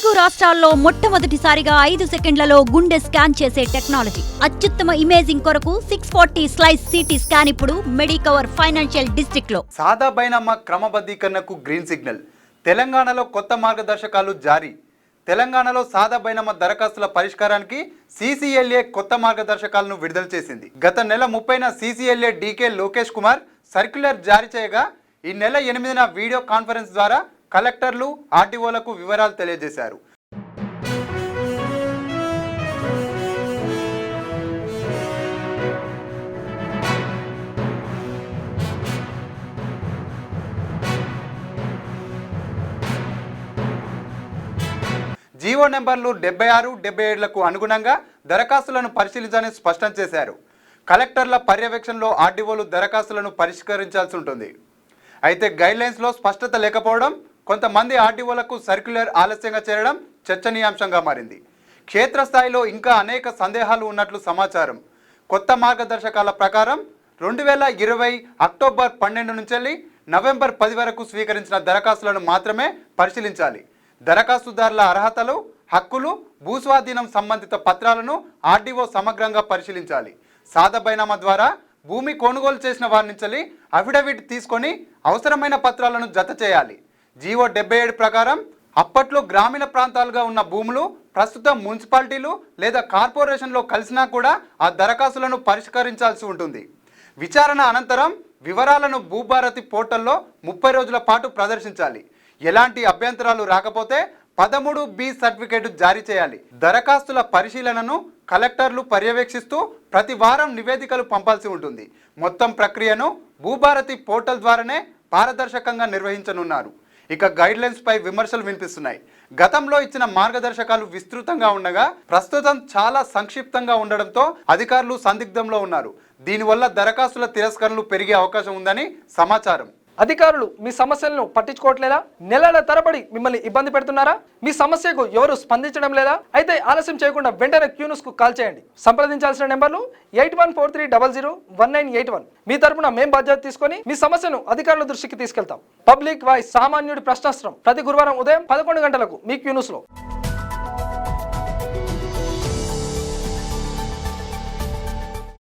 తెలుగు రాష్ట్రాల్లో మొట్టమొదటిసారిగా 5 సెకండ్లలో గుండె స్కాన్ చేసే టెక్నాలజీ. అత్యుత్తమ ఇమేజింగ్ కొరకు 640 స్లైస్ సిటీ స్కాన్ ఇప్పుడు మెడికవర్ ఫైనాన్షియల్ డిస్ట్రిక్ట్ లో. సాదా బైనామా క్రమబద్ధీకరణకు గ్రీన్ సిగ్నల్. తెలంగాణలో కొత్త మార్గదర్శకాలు జారీ. తెలంగాణలో సాదా బైనామా దరఖాస్తుల పరిష్కారానికి సీసీఎల్ఏ కొత్త మార్గదర్శకాలను విడుదల చేసింది. గత నెల 30న CCLA DK Lokesh Kumar circular జారీ చేయగా ఈ నెల 8న వీడియో కాన్ఫరెన్స్ ద్వారా కలెక్టర్లు ఆర్టీఓలకు వివరాలు తెలియజేశారు. జీవో నెంబర్లు 76, 77లకు అనుగుణంగా దరఖాస్తులను పరిశీలించాలని స్పష్టం చేశారు. కలెక్టర్ల పర్యవేక్షణలో ఆర్డీఓలు దరఖాస్తులను పరిష్కరించాల్సి ఉంటుంది. అయితే గైడ్లైన్స్లో స్పష్టత లేకపోవడం, కొంతమంది ఆర్డీఓలకు సర్క్యులర్ ఆలస్యంగా చేరడం చర్చనీయాంశంగా మారింది. క్షేత్రస్థాయిలో ఇంకా అనేక సందేహాలు ఉన్నట్లు సమాచారం. కొత్త మార్గదర్శకాల ప్రకారం 2020 అక్టోబర్ 12 నుంచి నవంబర్ 10 వరకు స్వీకరించిన దరఖాస్తులను మాత్రమే పరిశీలించాలి. దరఖాస్తుదారుల అర్హతలు, హక్కులు, భూస్వాధీనం సంబంధిత పత్రాలను ఆర్డీఓ సమగ్రంగా పరిశీలించాలి. సాదా బైనామా ద్వారా భూమి కొనుగోలు చేసిన వారి నుంచి అఫిడవిట్ తీసుకొని అవసరమైన పత్రాలను జత చేయాలి. జీవో 77 ప్రకారం అప్పట్లో గ్రామీణ ప్రాంతాలుగా ఉన్న భూములు ప్రస్తుతం మున్సిపాలిటీలు లేదా కార్పొరేషన్లో కలిసినా కూడా ఆ దరఖాస్తులను పరిష్కరించాల్సి ఉంటుంది. విచారణ అనంతరం వివరాలను భూభారతి పోర్టల్లో 30 రోజుల పాటు ప్రదర్శించాలి. ఎలాంటి అభ్యంతరాలు రాకపోతే 13B సర్టిఫికేట్ జారీ చేయాలి. దరఖాస్తుల పరిశీలనను కలెక్టర్లు పర్యవేక్షిస్తూ ప్రతి వారం నివేదికలు పంపాల్సి ఉంటుంది. మొత్తం ప్రక్రియను భూభారతి పోర్టల్ ద్వారానే పారదర్శకంగా నిర్వహించనున్నారు. ఇక గైడ్లైన్స్ పై విమర్శలు వినిపిస్తున్నాయి. గతంలో ఇచ్చిన మార్గదర్శకాలు విస్తృతంగా ఉండగా ప్రస్తుతం చాలా సంక్షిప్తంగా ఉండడంతో అధికారులు సందిగ్ధంలో ఉన్నారు. దీనివల్ల దరఖాస్తుల తిరస్కరణలు పెరిగే అవకాశం ఉందని సమాచారం. అధికారులు మీ సమస్యలను పట్టించుకోవట్లేదా? నెలల తరబడి మిమ్మల్ని ఇబ్బంది పెడుతున్నారా? మీ సమస్యకు ఎవరు స్పందించడం లేదా? అయితే ఆలస్యం చేయకుండా వెంటనే క్యూన్యూస్ కు కాల్ చేయండి. సంప్రదించాల్సిన నెంబర్లు 8143001981. మీ తరపున మేం బాధ్యత తీసుకొని మీ సమస్యను అధికారుల దృష్టికి తీసుకెళ్తాం. పబ్లిక్ వాయిస్, సామాన్యుడి ప్రశ్నాస్త్రం, ప్రతి గురువారం ఉదయం 11 గంటలకు మీ క్యూన్యూస్ లో.